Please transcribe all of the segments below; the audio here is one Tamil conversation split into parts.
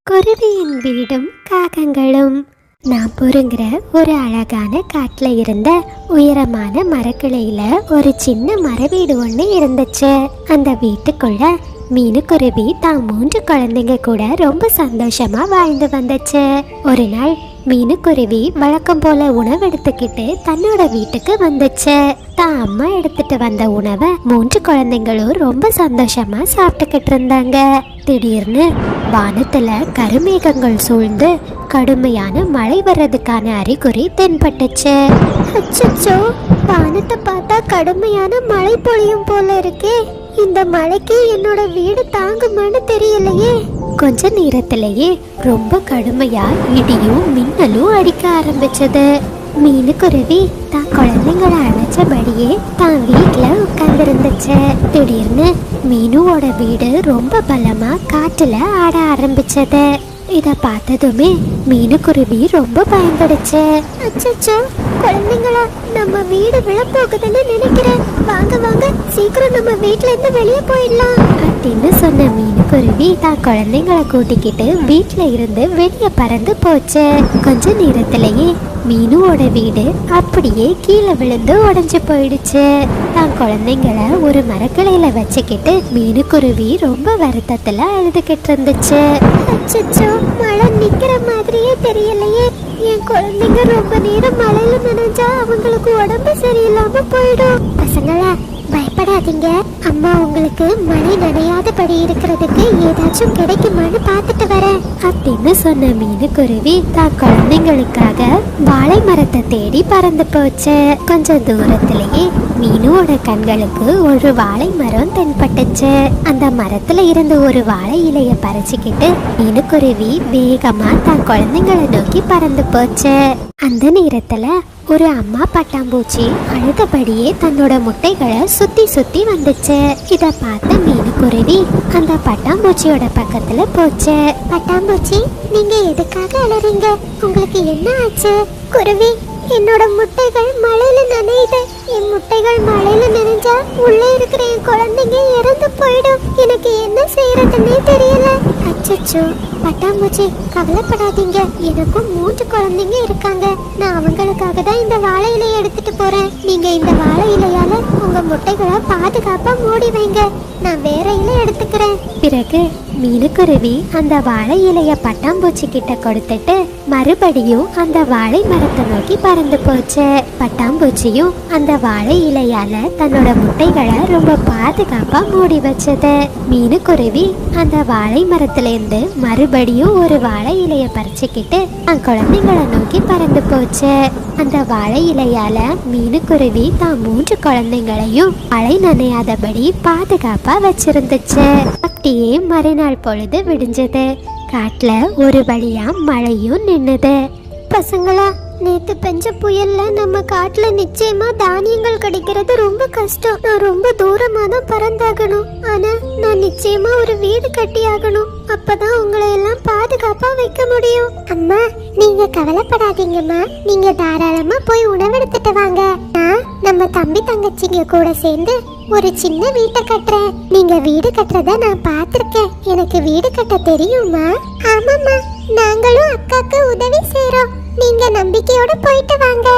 குருவியின் வீடும் காகங்களும். நான் பொறுங்கிற ஒரு அழகான காட்டுல இருந்த உயரமான மரக்கிளையில ஒரு சின்ன மர வீடு ஒண்ணு இருந்துச்சு. அந்த வீட்டுக்குள்ள மீனுக்குருவி தான் 3 குழந்தைங்க கூட ரொம்ப சந்தோஷமா வாழ்ந்து வந்துச்சு. ஒரு நாள் மீனுக்குருவி வழக்கம் போல உணவு எடுத்துக்கிட்டு தன்னோட வீட்டுக்கு வந்துச்சு. தான் அம்மா எடுத்துட்டு வந்த உணவை 3 குழந்தைங்களும் ரொம்ப சந்தோஷமா சாப்பிட்டுக்கிட்டு இருந்தாங்க. திடீர்னு வானத்துல கருமேகங்கள் சூழ்ந்து கடுமையான மழை வர்றதுக்கான அறிகுறி தென்பட்டுச்சு. அச்சச்சோ, வானத்தை பார்த்தா கடுமையான மழை பொழியும் போல இருக்கே. இந்த மழைக்கு என்னோட வீடு தாங்குமான்னு தெரியலையே. கொஞ்ச நேரத்திலேயே ரொம்ப கடுமையா இடியும் மின்னலும் அடிக்க ஆரம்பிச்சது. மீனுக்குருவி தான் குழந்தைங்களை அழைச்சபடியே தான் வீட்டுல உட்கார்ந்து இருந்துச்சு. திடீர்னு மீனுவோட வீடு ரொம்ப பலமா காற்றுல ஆட ஆரம்பிச்சது. இத பார்த்ததுமே மீனுக்குருவி ரொம்ப பயந்துடுச்சு. அச்சச்சோ, குழந்தைங்களா, நம்ம வீடு விழப்போகுதுன்னு நினைக்கிறேன். வாங்க வாங்க, சீக்கிரம் நம்ம வீட்ல இருந்து வெளியே போயிடலாம் அப்படின்னு சொன்ன மீனுக்குருவி தான் குழந்தைங்களை கூட்டிக்கிட்டு வீட்டுல இருந்து வெளியே பறந்து போச்சு. கொஞ்ச நேரத்திலேயே மீனுவோட வீடு அப்படியே கீழே விழுந்து உடைஞ்சு போயிடுச்சு. தான் குழந்தைங்களை ஒரு மரக்கிளையில வச்சுக்கிட்டு மீனுக்குருவி ரொம்ப வருத்தத்துல அழுதுகிட்டு இருந்துச்சு. அச்சச்சோ, மழை நிக்கிற மாதிரியே தெரியலையே. என் குழந்தைங்க ரொம்ப நேரம் மழையில நனைஞ்சா அவங்களுக்கு உடம்பு சரியில்லாம போயிடும். பசங்களா, பயப்படாதீங்க. அம்மா உங்களுக்கு மழை நனையாதபடி இருக்கிறதுக்கு ஏதாச்சும் கிடைக்குமான்னு பார்த்துட்டு வரேன் அப்படின்னு சொன்ன மீனுக்குருவி தான் குழந்தைங்களுக்காக வாழை மரத்தை தேடி பறந்து போச்சு. கொஞ்சம் தூரத்திலேயே மீனுவோட கண்களுக்கு ஒரு வாழை மரம் தென்பட்டுச்சு. அந்த மரத்துல இருந்து ஒரு வாழை இலைய பறிச்சுக்கிட்டு மீனுக்குருவி வேகமா தான் குழந்தைங்களை நோக்கி பறந்து போச்சு. அந்த நேரத்துல ஒரு அம்மா பட்டாம்பூச்சி அழுதபடியே தன்னோட முட்டைகளை சுத்தி சுத்தி வந்துச்சு. இத பார்த்த மீனுக்குருவி அந்த பட்டாம்பூச்சியோட பக்கத்துல போச்சு. பட்டாம்பூச்சி, நீங்க எதுக்காக அழறீங்க? உங்களுக்கு என்ன ஆச்சு? குருவி, என்னோட முட்டைகள் மழையில நனையுது. என் முட்டைகள் மழையில நனைஞ்சா உள்ள இருக்கிற என் குழந்தைங்க இறந்து போயிடும். எனக்கு என்ன செய்யறதுன்னே தெரியல. அச்சச்சோ, பட்டாம்பூச்சி, கவலைப்படாதீங்க. எனக்கும் 3 குழந்தைங்க இருக்காங்க. நான் அவங்களுக்காக தான் இந்த வாழை இலையை எடுத்துட்டு போறேன். நீங்க இந்த வாழை இலையால உங்க முட்டைகளை பாதுகாப்பா மூடி வைங்க. நான் வேற இலை எடுத்துக்கிறேன். பிறகு மீனுக்குருவி அந்த வாழை இலைய பட்டாம்பூச்சி கிட்ட கொடுத்துட்டு மறுபடியும் அந்த வாழை மரத்தை நோக்கி பறந்து போச்சு. பட்டாம்பூச்சியும் அந்த வாழை இலையால தன்னோட முட்டைகளை ரொம்ப பாதுகாப்பா மூடி வச்சது. மீனுக்குருவி அந்த வாழை மரத்துல இருந்து மறுபடியும் ஒரு வாழை இலைய பறிச்சுக்கிட்டு தன் குழந்தைங்களை நோக்கி பறந்து போச்சு. அந்த வாழை இலையால மீனுக்குருவி தான் 3 குழந்தைங்களையும் மழை நனையாதபடி பாதுகாப்பா வச்சிருந்துச்சு. அப்படியே மறுநாள் பொழுது விடிஞ்சது. காட்டுல ஒரு வழியா மழையும் நின்னுது. பசங்களா, நேத்து பெஞ்ச புயல்ல நம்ம காட்டுல நிச்சயமா தானியங்கள் கிடைக்கிறது ரொம்ப கஷ்டம். நான் ரொம்ப தூரமா தான் பறந்தாகணும். ஆனா நான் நிச்சயமா ஒரு வீடு கட்டி ஆகணும். அப்பதான் உங்களை எல்லாம் பாதுகாப்பா வைக்க முடியும். அம்மா, நீங்க கவலைப்படாதீங்கம்மா. நீங்க தாராளமா போய் உணவெடுத்துட்டு வாங்க. நான் நம்ம தம்பி தங்கச்சிங்க கூட சேர்ந்து ஒரு சின்ன வீட்டை கட்டுறேன். நீங்க வீடு கட்டுறத நான் பார்த்திருக்கேன். எனக்கு வீடு கட்ட தெரியுமா? ஆமாம்மா, நாங்களும் அக்காக்கு உதவி செய்றோம். நீங்க நம்பிக்கையோட போயிட்டு வாங்க.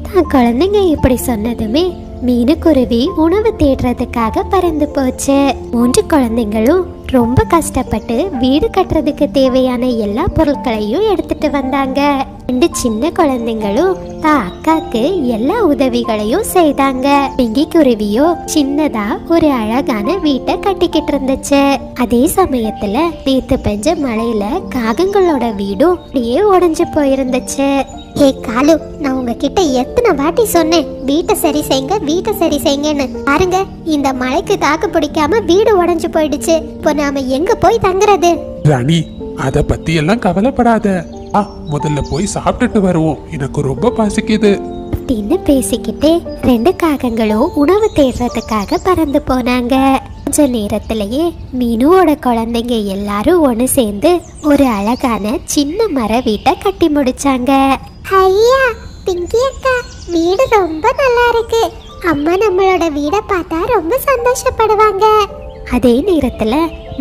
தான் குழந்தைங்க இப்படி சொன்னதுமே மீனுக்குருவி உணவு தேடுறதுக்காக பறந்து போச்சு. 3 குழந்தைங்களும் ரொம்ப கஷ்டப்பட்டு வீடு கட்டுறதுக்கு தேவையான எல்லா பொருட்களையும் எடுத்துட்டு வந்தாங்க. 2 சின்ன குழந்தைங்களும் தான் அக்காக்கு எல்லா உதவிகளையும் செய்தாங்க. பிங்கிக்குருவியோ சின்னதா ஒரு அழகான வீட்டை கட்டிக்கிட்டு இருந்துச்சு. அதே சமயத்துல நேத்து பெஞ்ச மழையில காகங்களோட வீடும் அப்படியே உடைஞ்சு போயிருந்துச்சு. ஏ காலு, நான் உங்ககிட்ட எத்தனை வாட்டி சொன்னேன் வீட்டை சரி செய்யுங்க, வீட்டை சரி செய்யுங்கன்னு. பாருங்க, இந்த மழைக்கு தாக்கு பிடிக்காம வீடு உடைஞ்சு போயிடுச்சு. இப்போ நாம எங்க போய் தங்குறது? ராணி, அத பத்தி எல்லாம் கவலைப்படாத. முதல்ல போய் சாப்பிட்டுட்டு வருவோம். எனக்கு ரொம்ப பசிக்குது அப்படின்னு பேசிக்கிட்டே 2 காகங்களும் உணவு தேடுறதுக்காக பறந்து போனாங்க. கொஞ்ச நேரத்திலேயே மீனுவோட குழந்தைங்க எல்லாரும் ஒன்று சேர்ந்து ஒரு அழகான சின்ன மர வீட்டை கட்டி முடிச்சாங்க. ஐயா, பிங்கி அக்கா, வீடு ரொம்ப நல்லா இருக்கு. அம்மா நம்மளோட வீடை பார்த்தா ரொம்ப சந்தோஷப்படுவாங்க. அதே நேரத்துல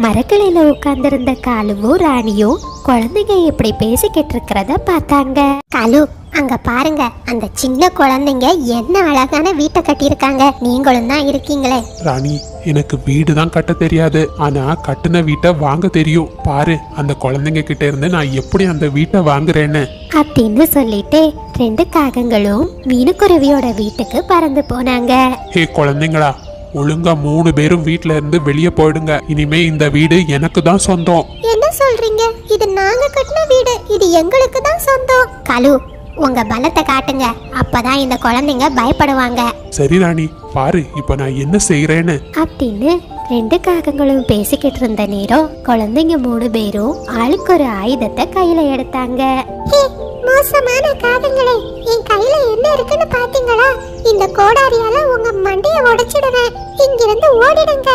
மரக்கிளையில உட்கார்ந்திருந்த காலுவும் ராணியும் குழந்தைங்க இப்படி பேசிக்கிட்டு இருக்கிறத பார்த்தாங்க. காலு, அங்க பாருங்க, அந்த சின்ன குழந்தைங்க என்ன அழகான வீட்டை கட்டியிருக்காங்க. நீங்களும் தான் இருக்கீங்களே. ராணி, எனக்கு வீடு தான் கட்ட தெரியாது, ஆனா கட்டின வீட்டை வாங்க தெரியும். பாரு, அந்த குழந்தைங்க கிட்ட இருந்து நான் எப்படி அந்த வீட்டை வாங்குறேன்னு அப்படின்னு சொல்லிட்டு 2 காகங்களும் மீனுக்குருவியோட வீட்டுக்கு பறந்து போனாங்க. ஹே குழந்தைங்களா, ஒழுங்கா 3 பேரும் வீட்ல இருந்து வெளியே போயிடுங்க. இனிமே இந்த வீடு எனக்கு தான் சொந்தம். என்ன சொல்றீங்க? இது நாங்க கட்டின வீடு, இது எங்களுக்கு தான் சொந்தம். காலு, உங்க பலத்தை காட்டுங்க, அப்பதான் இந்த குழந்தைங்க பயப்படுவாங்க. சரி ராணி, பாரு இப்ப நான் என்ன செய்யறேன்னு அப்படின்னு 2 காகங்களும் பேசிக்கிட்டு இருந்த நேரம் குழந்தைங்க 3 பேரும் ஆளுக்கு ஒரு ஆயுதத்தை கையில எடுத்தாங்க. மோசமான காகங்களே, என் கையில என்ன இருக்குன்னு பாத்தீங்களா? இந்த கோடாரியால உங்க மண்டைய உடைச்சிடுவேன். இங்கிருந்து ஓடிடுங்க.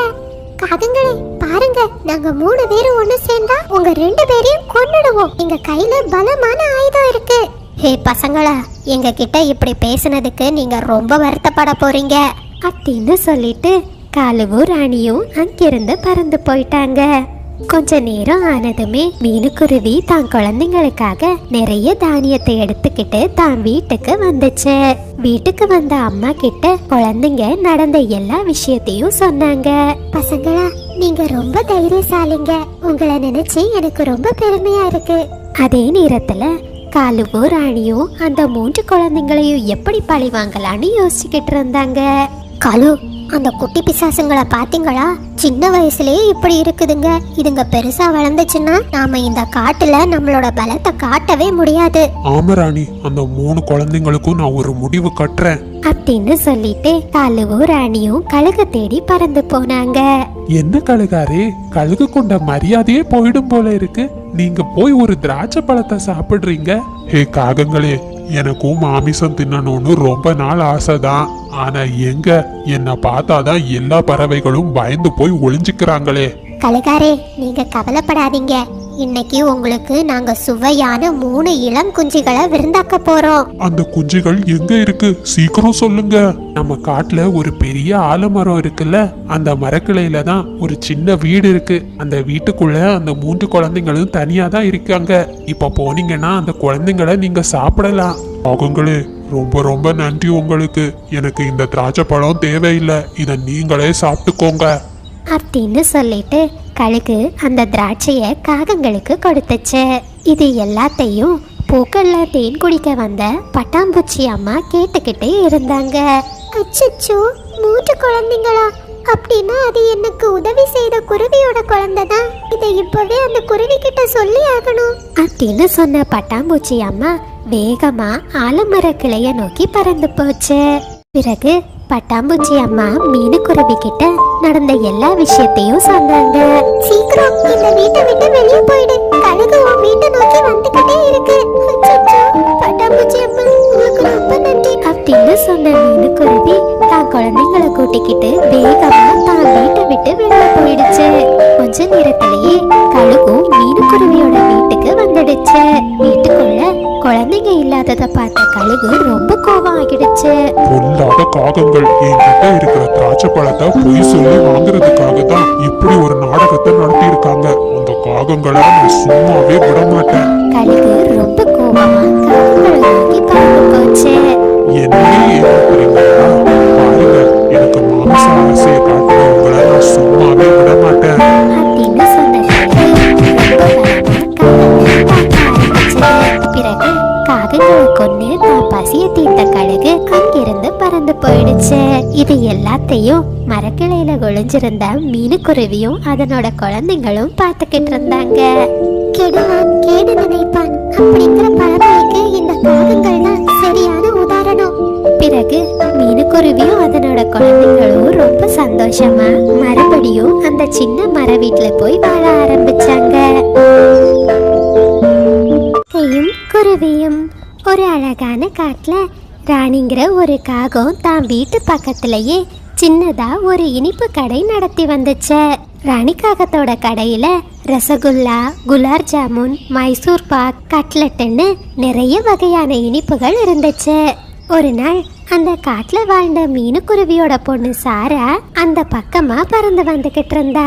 காகங்களே பாருங்க, நாங்க 3 பேரும் ஒண்ணு சேர்ந்தா உங்க 2 பேரையும் கொன்னுடுவோம். எங்க கையில பலமான ஆயுதம் இருக்கு. ஹே பசங்களா, எங்க கிட்ட இப்படி பேசுனதுக்கு நீங்க ரொம்ப வருத்தப்பட போறீங்க அப்படின்னு சொல்லிட்டு காலுவும் ராணியும் அங்கிருந்து பறந்து போயிட்டாங்க. கொஞ்ச நேரம் ஆனதுமே மீனுக்குருவி தான் குழந்தைங்களுக்காக நிறைய தானியத்தை எடுத்துக்கிட்டு தான் வீட்டுக்கு வந்துச்சு. வீட்டுக்கு வந்த அம்மா கிட்ட குழந்தைங்க நடந்த எல்லா விஷயத்தையும் சொன்னாங்க. பசங்களா, நீங்க ரொம்ப தைரியசாலிங்க. உங்களை நினைச்சு எனக்கு ரொம்ப பெருமையா இருக்கு. அதே நேரத்துல காலுவும் ராணியும் அந்த 3 குழந்தைங்களையும் எப்படி பழி வாங்கலான்னு யோசிச்சுக்கிட்டு இருந்தாங்க. காலு, அந்த குட்டி பிசாசுங்களை பாத்தீங்களா? சின்ன வயசுலயே இப்படி இருக்குதுங்க. இதுங்க பெருசா வளர்ந்துச்சுன்னா நாம இந்த காட்டுல நம்மளோட பலத்தை காட்டவே முடியாது. ஆமா ராணி, அந்த 3 குழந்தைங்களுக்கும் நான் ஒரு முடிவு கட்டுறேன் அப்படின்னு சொல்லிட்டு காலுவும் ராணியும் கழுகு தேடி பறந்து போனாங்க. என்ன கழுகாரே, கழுகு கொண்ட மரியாதையே போயிடும் போல இருக்கு. நீங்க போய் ஒரு திராட்சை பழத்தை சாப்பிடுறீங்க. ஹே காகங்களே, எனக்கும் மாமிசம் தின்னணும்னு ரொம்ப நாள் ஆசைதான். ஆனா எங்க, என்ன பார்த்தாதான் எல்லா பறவைகளும் பயந்து போய் ஒளிஞ்சுக்கிறாங்களே. கழுகாரே, நீங்க கவலைப்படாதீங்க. இன்னைக்கு உங்களுக்கு நாங்க சுவையான 3 இளம் குஞ்சுகளை விருந்தாக்க போறோம். அந்த குஞ்சுகள் எங்க இருக்கு? சீக்கிரம் சொல்லுங்க. நம்ம காட்டுல ஒரு பெரிய ஆலமரம் இருக்குல்ல, அந்த மரக்கிளையில தான் ஒரு சின்ன வீடு இருக்கு. அந்த வீட்டுக்குள்ள அந்த 3 குழந்தைங்களும் தனியா தான் இருக்காங்க. இப்ப போனீங்கன்னா அந்த குழந்தைங்களை நீங்க சாப்பிடலாம். அவங்களே ரொம்ப ரொம்ப நன்றி உங்களுக்கு. எனக்கு இந்த திராட்சை பழம் தேவையில்லை, இதை நீங்களே சாப்பிட்டுக்கோங்க அப்படின்னு சொல்லிட்டு கழுகு அந்த திராட்சைய காகங்களுக்கு கொடுத்துச்சு. இது எல்லாத்தையும் பூக்கள்ல தேன் குடிக்க வந்த பட்டாம்பூச்சி அம்மா கேட்டுக்கிட்டே இருந்தாங்க. அச்சச்சோ, 3 குழந்தைங்களா? அப்படின்னா அது எனக்கு உதவி செய்த குருவியோட குழந்தை தான். இதை இப்பவே அந்த குருவி கிட்ட சொல்லி ஆகணும் அப்படின்னு சொன்ன பட்டாம்பூச்சி அம்மா வேகமா ஆலமர கிளைய நோக்கி பறந்து போச்சு. பிறகு பட்டாம்பூச்சி அம்மா மீனுக்குருவி கிட்ட நடந்த எல்லா விஷயத்தையும் சொன்னாங்க. சீக்கிரம் இந்த வீட்டை விட்டு வெளியே போயிடு, கழுகு உன் வீட்டை நோக்கி வந்துகிட்டே இருக்கு. பட்டாம்பூச்சி அம்மா, உங்களுக்கு ரொம்ப நன்றி அப்படின்னு சொன்ன மீனுக்குருவி தான் குழந்தைங்களை கூட்டிக்கிட்டு வேகமா தான் வீட்டை விட்டு வெளியே போயிடுச்சு. கொஞ்ச நேரத்திலேயே கழுகும் மீனுக்குருவியோட வீட்டுக்கு வந்துடுச்சு. வீட்டுக்குள்ள குழந்தைங்க இல்லாததை பார்த்த கழுகு ரொம்ப கோபம் ஆகிடுச்சு. பொல்லாத காகங்கள், என்கிட்ட இருக்கிற திராட்சை பழத்தை பொய் சொல்லி வாங்குறதுக்காக தான் இப்படி ஒரு நாடகத்தை நடத்தி இருக்காங்க. அந்த காகங்களை நான் சும்மாவே விட மாட்டேன். கழுகு ரொம்ப கோபமா காகங்களை நோக்கி பறந்து போச்சு. என்னையே ஏமாத்துறீங்களா? பாருங்க, எனக்கு மாமிச ஆசையை காட்டுறவங்களை நான் சும்மாவே விட மாட்டேன் அப்படின்னு சொன்ன பிறகு காகங்களை கொண்டு தான் பசிய தீர்த்த கழுகு அங்கிருந்து பறந்து போயிடுச்சு. இது எல்லாத்தையும் மரக்கிளையில ஒளிஞ்சிருந்த மீனுக்குருவியும் அதனோட குழந்தைங்களும் பார்த்துக்கிட்டு இருந்தாங்க. கெடுவான் கேடு நினைப்பான் அப்படிங்கிற பழமொழிக்கு இந்த காகங்கள் தான் சரியான உதாரணம். பிறகு மீனுக்குருவியும் அதனோட குழந்தைங்களும் ரொம்ப சந்தோஷமா மறுபடியும் அந்த சின்ன மர வீட்டுல போய் வாழ ஆரம்பிச்சாங்க. கையும் குருவியும். ஒரு அழகான காட்டுல ராணிங்கிற ஒரு காகம் தான் வீட்டு பக்கத்திலேயே சின்னதா ஒரு இனிப்பு கடை நடத்தி வந்துச்சு. ராணி காகத்தோட கடையில ரசகுல்லா, குலாப் ஜாமுன், மைசூர் பாக், கட்லெட்டுன்னு நிறைய வகையான இனிப்புகள் இருந்துச்சு. ஒரு நாள் அந்த காட்டுல வாழ்ந்த மீனுக்குருவியோட பொண்ணு சாரா அந்த பக்கமா பறந்து வந்துகிட்டு இருந்தா.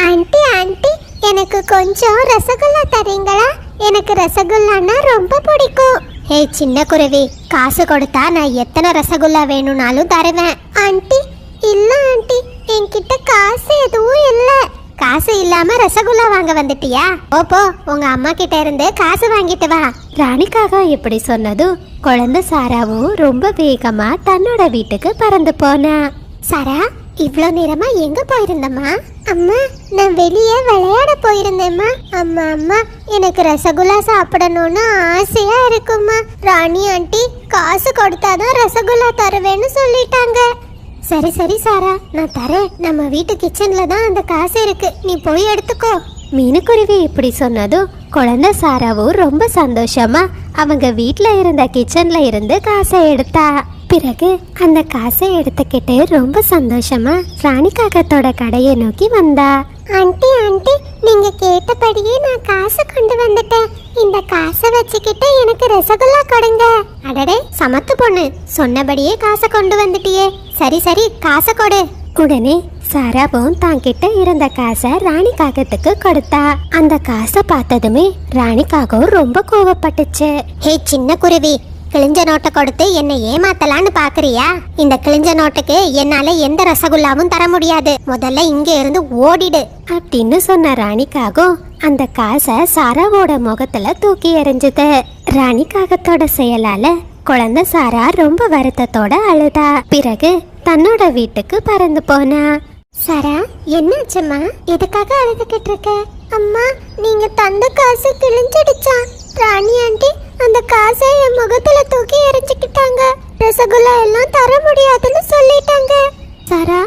ஆண்டி ஆண்டி, எனக்கு கொஞ்சம் ரசகுல்லா தரீங்களா? எனக்கு ரசகுல்லான்னா ரொம்ப பிடிக்கும். ஏய் சின்ன குருவி, காசு கொடுத்தா நான் எத்தனை ரசகுல்லா வேணும்னாலும் தருவேன். ஆண்டி இல்ல ஆண்டி, என்கிட்ட காசு எதுவும் இல்ல. காசு இல்லாம ரசகுல்லா வாங்க வந்துட்டியா? ஓப்போ, உங்க அம்மா கிட்ட இருந்து காசு வாங்கிட்டு வா. ராணிக்காக இப்படி சொன்னதும் குழந்தை சாராவும் ரொம்ப வேகமா தன்னோட வீட்டுக்கு பறந்து போனா. சாரா, இவ்ளோ நேரமா எங்க போயிருந்தம்மா? அம்மா, நான் வெளியே விளையாட போயிருந்தேம்மா. அம்மா அம்மா, எனக்கு ரசகுல்லா சாப்பிடணும்னு ஆசையா இருக்குமா. ராணி ஆண்டி காசு கொடுத்தாதான் ரசகுல்லா தருவேன்னு சொல்லிட்டாங்க. சரி சரி சாரா, நான் தரேன். நம்ம வீட்டு கிச்சன்ல தான் அந்த காசு இருக்கு, நீ போய் எடுத்துக்கோ. மீனுக்குருவி இப்படி சொன்னதும் குழந்தை சாராவும் ரொம்ப சந்தோஷமா அவங்க வீட்ல இருந்த கிச்சன்ல இருந்து காசை எடுத்தா. பிறகு அந்த காசை எடுத்துக்கிட்டு ரொம்ப சந்தோஷமா ராணி காகத்தோட கடையை நோக்கி வந்தா. ஆண்டி ஆண்டி, நீங்க கேட்டபடியே நான் காசு கொண்டு வந்துட்டேன். இந்த காசை வச்சுக்கிட்டு எனக்கு ரசகுல்லா கொடுங்க. அடடே சமத்து பொண்ணு, சொன்னபடியே காசை கொண்டு வந்துட்டியே. சரி சரி, காசை கொடு. உடனே சாராவும் தாங்கிட்ட இருந்த காசை ராணி காகத்துக்கு கொடுத்தா. அந்த காசை பார்த்ததுமே ராணி காகம் ரொம்ப கோவப்பட்டுச்சு. ஹே சின்ன குருவி, கிழிஞ்ச நோட்டை கொடுத்து என்னை ஏமாத்தலான்னு பாக்குறியா? இந்த கிழிஞ்ச நோட்டுக்கு என்னால எந்த ரசகுல்லாவும் தர முடியாது. முதல்ல இங்க இருந்து ஓடிடு அப்படின்னு சொன்ன ராணிக்காகம் அந்த காசை சாராவோட முகத்துல தூக்கி எறிஞ்சுது. ராணிக்காகத்தோட செயலால குழந்தை சாரா ரொம்ப வருத்தத்தோட அழுதா. பிறகு தன்னோட வீட்டுக்கு பறந்து போனா. சாரா, என்னாச்சுமா? எதுக்காக அழுதுகிட்டு இருக்க? அம்மா, நீங்க தந்த காசு கிழிஞ்சிடுச்சா? ராணி ஆண்டி அந்த காசை என் முகத்துல தூக்கி எறிஞ்சுக்கிட்டாங்க. ரசகுல்லா எல்லாம் தர முடியாதுன்னு சொல்லிட்டாங்க. சாரா,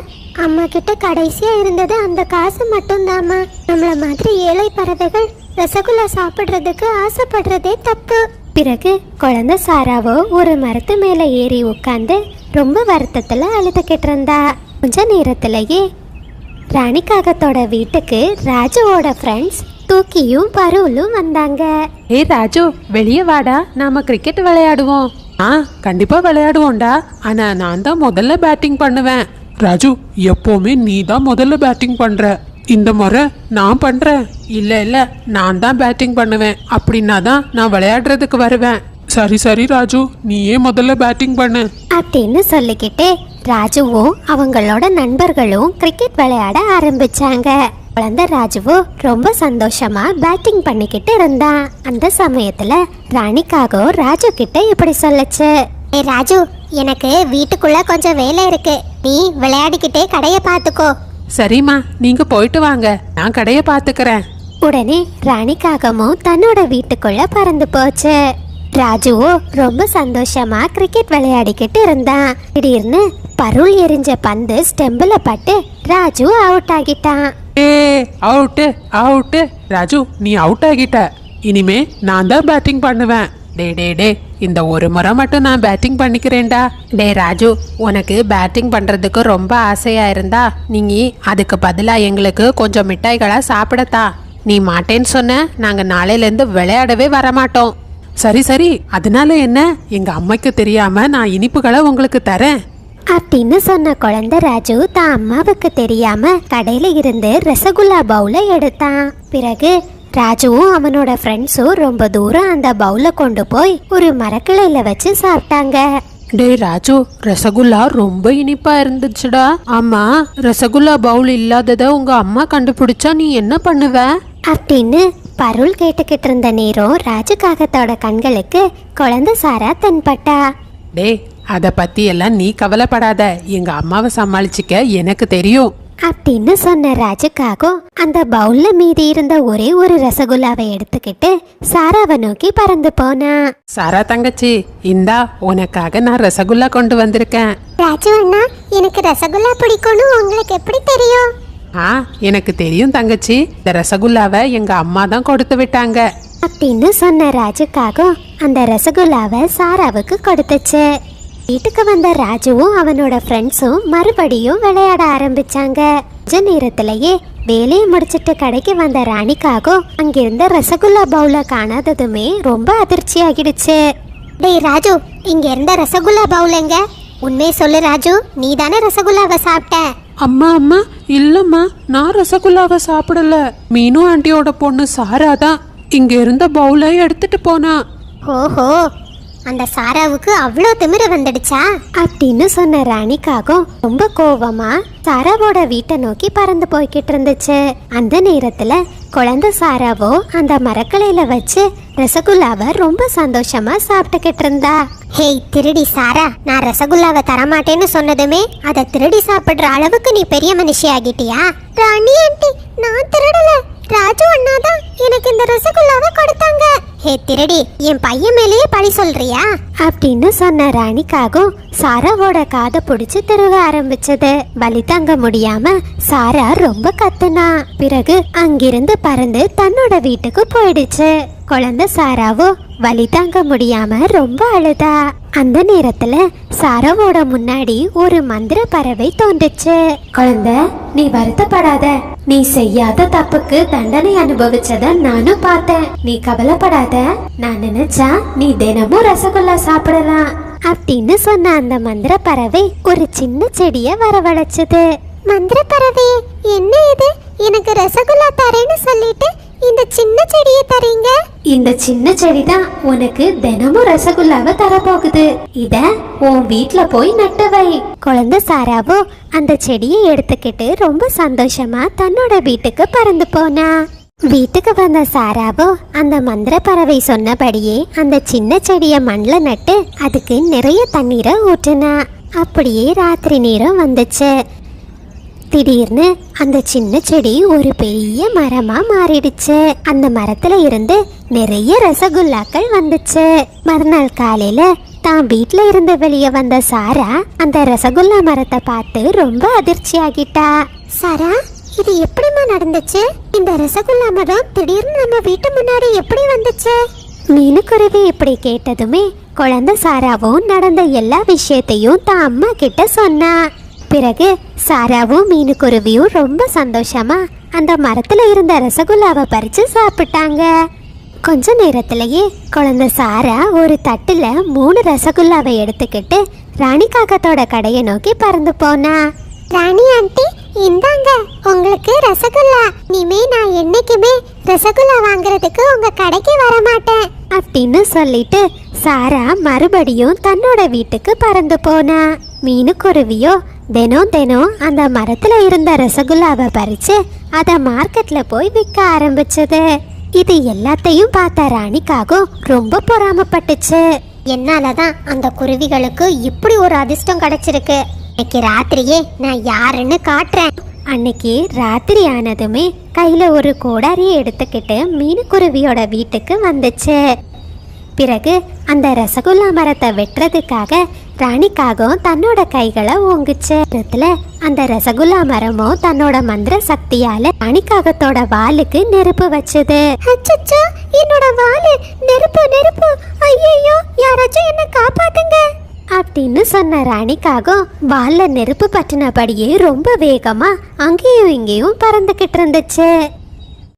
அம்மா கிட்ட கடைசியா இருந்தது அந்த காசு மட்டும்தாம்மா. நம்மள மாதிரி ஏழை பறவைகள் ரசகுல்லா சாப்பிடுறதுக்கு ஆசைப்படுறதே தப்பு. பிறகு குழந்தை சாராவோ ஒரு மரத்து மேல ஏறி உட்காந்து ரொம்ப வருத்தத்துல அழுதுகிட்டு இருந்தா. கொஞ்ச நேரத்திலேயே ராணிக்காகத்தோட வீட்டுக்கு ராஜுவோட ஃப்ரெண்ட்ஸ் தூக்கியும் பருவலும் வந்தாங்க. ஏய் ராஜு, வெளியே வாடா, நாம கிரிக்கெட் விளையாடுவோம். கண்டிப்பா விளையாடுவோம்டா. ஆனா நான் தான் முதல்ல பேட்டிங் பண்ணுவேன். ராஜு, எப்பவுமே நீ தான் முதல்ல பேட்டிங் பண்ற. இந்த முறை நான் பண்றேன். இல்ல இல்ல, நான் தான் பேட்டிங் பண்ணுவேன். அப்படின்னா தான் நான் விளையாடுறதுக்கு வருவேன். சரி சரி ராஜு, நீயே முதல்ல பேட்டிங் பண்ணு அப்படின்னு சொல்லிக்கிட்டு ராஜுவும் அவங்களோட நண்பர்களும் கிரிக்கெட் விளையாட ஆரம்பிச்சாங்க. குழந்தை ராஜுவோ ரொம்ப சந்தோஷமா பேட்டிங் பண்ணிக்கிட்டு இருந்தான். அந்த சமயத்துல ராணிக்காக ராஜு கிட்ட இப்படி சொல்லுச்சு. ஏ ராஜு, எனக்கு வீட்டுக்குள்ள கொஞ்சம் வேலை இருக்கு, நீ விளையாடிக்கிட்டே கடைய பாத்துக்கோ. சரிம்மா, நீங்க போயிட்டு வாங்க, நான் கடைய பாத்துக்கிறேன். உடனே ராணிக்காகமும் தன்னோட வீட்டுக்குள்ள பறந்து போச்சு. ராஜுவோ ரொம்ப சந்தோஷமா கிரிக்கெட் விளையாடிக்கிட்டு இருந்தான். திடீர்னு பருள் எரிஞ்ச பந்து ஸ்டெம்பில் பட்டு ராஜு அவுட் ஆகிட்டான். Out out. ராஜு, நீ அவுட் ஆகிட்ட. இனிமே நான் தான் பேட்டிங் பண்ணுவேன். டே, இந்த ஒரு முறை மட்டும் நான் பேட்டிங் பண்ணிக்கிறேன்டா. டே ராஜு, உனக்கு பேட்டிங் பண்றதுக்கு ரொம்ப ஆசையா இருந்தா நீங்க அதுக்கு பதிலா எங்களுக்கு கொஞ்சம் மிட்டாய்களா சாப்பிடத்தா. நீ மாட்டேன்னு சொன்ன, நாங்க நாளையிலேருந்து விளையாடவே வரமாட்டோம். சரி சரி, அதனால என்ன? எங்க அம்மைக்கு தெரியாம நான் இனிப்புகளை உங்களுக்கு தரேன் அப்படின்னு சொன்ன குழந்தை ராஜு தான் அம்மாவுக்கு தெரியாம கடையில இருந்து ரசகுல்லா பவுலை எடுத்தான். பிறகு ராஜுவும் அவனோட ஃப்ரெண்ட்ஸும் ரொம்ப தூரம் அந்த பவுலை கொண்டு போய் ஒரு மரக்கிளையில வச்சு சாப்பிட்டாங்க. டே ராஜு, ரசகுல்லா ரொம்ப இனிப்பா இருந்துச்சுடா. ஆமா, ரசகுல்லா பவுல் இல்லாதத உங்க அம்மா கண்டுபிடிச்சா நீ என்ன பண்ணுவ? அப்படின்னு பருள் கேட்டுக்கிட்டு இருந்த நேரம் ராஜு காகத்தோட கண்களுக்கு குழந்தை சாரா தென்பட்டா. டே, அத பத்தி எல்லாம் நீ கவலைப்படாத, எங்க அம்மாவை சமாளிச்சுக்க எனக்கு தெரியும் அப்படின்னு சொன்ன ராஜுக்காகவும் அந்த பவுல்ல மீதி இருந்த ஒரே ஒரு ரசகுல்லாவை எடுத்துக்கிட்டு சாராவை நோக்கி பறந்து போனா. சாரா தங்கச்சி, இந்தா உனக்காக நான் ரசகுல்லா கொண்டு வந்திருக்கேன். ராஜு அண்ணா, எனக்கு ரசகுல்லா பிடிக்கும்னு உங்களுக்கு எப்படி தெரியும்? எனக்கு தெரியும் தங்கச்சி, இந்த ரசகுல்லாவை எங்க அம்மா தான் கொடுத்து விட்டாங்க அப்படின்னு சொன்ன ராஜுக்காகவும் அந்த ரசகுல்லாவை சாராவுக்கு கொடுத்துச்சு. வீட்டுக்கு வந்த ராஜுவும் அவனோட ஃப்ரெண்ட்ஸும் மறுபடியும் விளையாட ஆரம்பிச்சாங்க. கொஞ்ச நேரத்திலேயே வேலையை முடிச்சிட்டு கடைக்கு வந்த ராணிக்காகவும் அங்கிருந்த ரசகுல்லா பவுல காணாததுமே ரொம்ப அதிர்ச்சி ஆகிடுச்சு. டேய் ராஜு, இங்க இருந்த ரசகுல்லா பவுல் எங்க? உண்மையை சொல்லு ராஜு, நீ தானே ரசகுல்லாவை சாப்பிட்ட? அம்மா அம்மா இல்லம்மா, நான் ரசகுல்லாவை சாப்பிடல. மீனு ஆண்டியோட பொண்ணு சாரா தான் இங்க இருந்த பவுலை எடுத்துட்டு போனா. ஓஹோ, அந்த சாராவுக்கு அவ்வளோ திமிரு வந்துடுச்சா அப்படின்னு சொன்ன ராணிக்காகவும் ரொம்ப கோவமா சாராவோட வீட்டை நோக்கி பறந்து போய்கிட்டு இருந்துச்சு. அந்த நேரத்துல குழந்தை சாராவோ அந்த மரக்கலையில வச்சு ரசகுல்லாவை ரொம்ப சந்தோஷமா சாப்பிட்டுக்கிட்டு இருந்தா. ஹேய் திருடி சாரா, நான் ரசகுல்லாவை தரமாட்டேன்னு சொன்னதுமே அதை திருடி சாப்பிடுற அளவுக்கு நீ பெரிய மனுஷி ஆகிட்டியா? ராணி ஆண்டி, நான் திருடல, ராஜு அண்ணா தான் எனக்கு இந்த ரசகுல்லாவை கொடுத்தாங்க. ஹே திருடி, என் பையன் மேலேயே பழி சொல்றியா அப்படின்னு சொன்ன ராணிக்காகவும் சாராவோட காதை பிடிச்சு திருக ஆரம்பிச்சது. வலி தாங்க முடியாம சாரா ரொம்ப கத்துனா. பிறகு அங்கிருந்து பறந்து தன்னோட வீட்டுக்கு போயிடுச்சு. குழந்தை சாராவோ வலி தாங்க முடியாம ரொம்ப அழுதா. அந்த நேரத்துல சாராவோட முன்னாடி ஒரு மந்திர பறவை தோன்றுச்சு. குழந்தை, நீ வருத்தப்படாத. நீ செய்யாத தப்புக்கு தண்டனை அனுபவிச்சத நானும் பார்த்தேன். நீ கவலைப்படாத. நான் நினைச்சா நீ தினமும் ரசகுல்லா சாப்பிடலாம் அப்படின்னு சொன்ன அந்த மந்திர பறவை ஒரு சின்ன செடிய வரவழைச்சது. மந்திர பறவை, என்ன இது? எனக்கு ரசகுல்லா தரேன்னு சொல்லிட்டு இந்த சின்ன செடியை தரீங்க? இந்த சின்ன செடி தான் உனக்கு தினமும் ரசகுல்லாவை தரப்போகுது. இத உன் வீட்ல போய் நட்டு வை. குழந்தை சாராவோ அந்த செடியை எடுத்துக்கிட்டு ரொம்ப சந்தோஷமா தன்னோட வீட்டுக்கு பறந்து போனா. வீட்டுக்கு வந்த சாராவோ அந்த மந்திர பறவை சொன்னபடியே அந்த சின்ன செடியை மண்ணில் நட்டு அதுக்கு நிறைய தண்ணீரை ஊற்றினா. அப்படியே ராத்திரி நேரம் வந்துச்சு. திடீர்னு அந்த சின்ன செடி ஒரு பெரிய மரமா மாறிடுச்சு. அந்த மரத்துல இருந்து நிறைய ரசகுல்லாக்கள் வந்துச்சு. மறுநாள் காலையில தான் வீட்ல இருந்து வெளியே வந்த சாரா அந்த ரசகுல்லா மரத்தை பார்த்து ரொம்ப அதிர்ச்சி ஆகிட்டா. சாரா, இது எப்படிமா நடந்துச்சு? இந்த ரசகுல்லா மரம் திடீர்னு நம்ம வீட்டு முன்னாடி எப்படி வந்துச்சு? மீனுக்குருவி இப்படி கேட்டதுமே குழந்தை சாராவும் நடந்த எல்லா விஷயத்தையும் தான் அம்மா கிட்ட சொன்னா. பிறகு சாராவும் மீனுக்குருவியும் ரொம்ப சந்தோஷமா அந்த மரத்துல இருந்த ரசகுல்லாவை பறிச்சு சாப்பிட்டாங்க. கொஞ்ச நேரத்திலேயே குழந்தை சாரா ஒரு தட்டுல 3 ரசகுல்லாவை எடுத்துக்கிட்டு ராணி காக்கத்தோட கடையை நோக்கி பறந்து போனா. ராணி ஆண்டி, இந்தாங்க உங்களுக்கு ரசகுல்லா. இனிமே நான் என்னைக்குமே ரசகுல்லா வாங்குறதுக்கு உங்க கடைக்கு வர மாட்டேன் அப்படின்னு சொல்லிட்டு சாரா மறுபடியும் தன்னோட வீட்டுக்கு பறந்து போனா. மீனுக்குருவியோ தினம் அந்த மரத்துல இருந்த ரசகுல்லாவை பறிச்சு அதை மார்க்கெட்ல போய் விற்க ஆரம்பிச்சது. இது எல்லாத்தையும் பார்த்த ராணிக்காகவும் ரொம்ப பொறாமப்பட்டுச்சு. என்னாலதான் அந்த குருவிகளுக்கு இப்படி ஒரு அதிர்ஷ்டம் கிடைச்சிருக்கு. இன்னைக்கு ராத்திரியே நான் யாருன்னு காட்டுறேன். அன்னைக்கு ராத்திரி ஆனதுமே கையில ஒரு கோடாரியை எடுத்துக்கிட்டு மீனுக்குருவியோட வீட்டுக்கு வந்துச்சு. பிறகு அந்த ரசகுல்லா மரத்தை வெட்டுறதுக்காக ராணிக்காகவும் தன்னோட கைகளை ஓங்குச்சு. அந்த ரசகுல்லா மரமும் தன்னோட மந்திர சக்தியால ராணிக்காகத்தோட வாலுக்கு நெருப்பு வச்சது. அச்சச்சோ, என்னோட வாலு! நெருப்பு நெருப்பு! ஐயோ, யாராச்சும் என்ன காப்பாத்துங்க அப்படின்னு சொன்ன ராணிக்காகவும் வால்ல நெருப்பு பற்றினபடியே ரொம்ப வேகமா அங்கேயும் இங்கேயும் பறந்துகிட்டு இருந்துச்சு.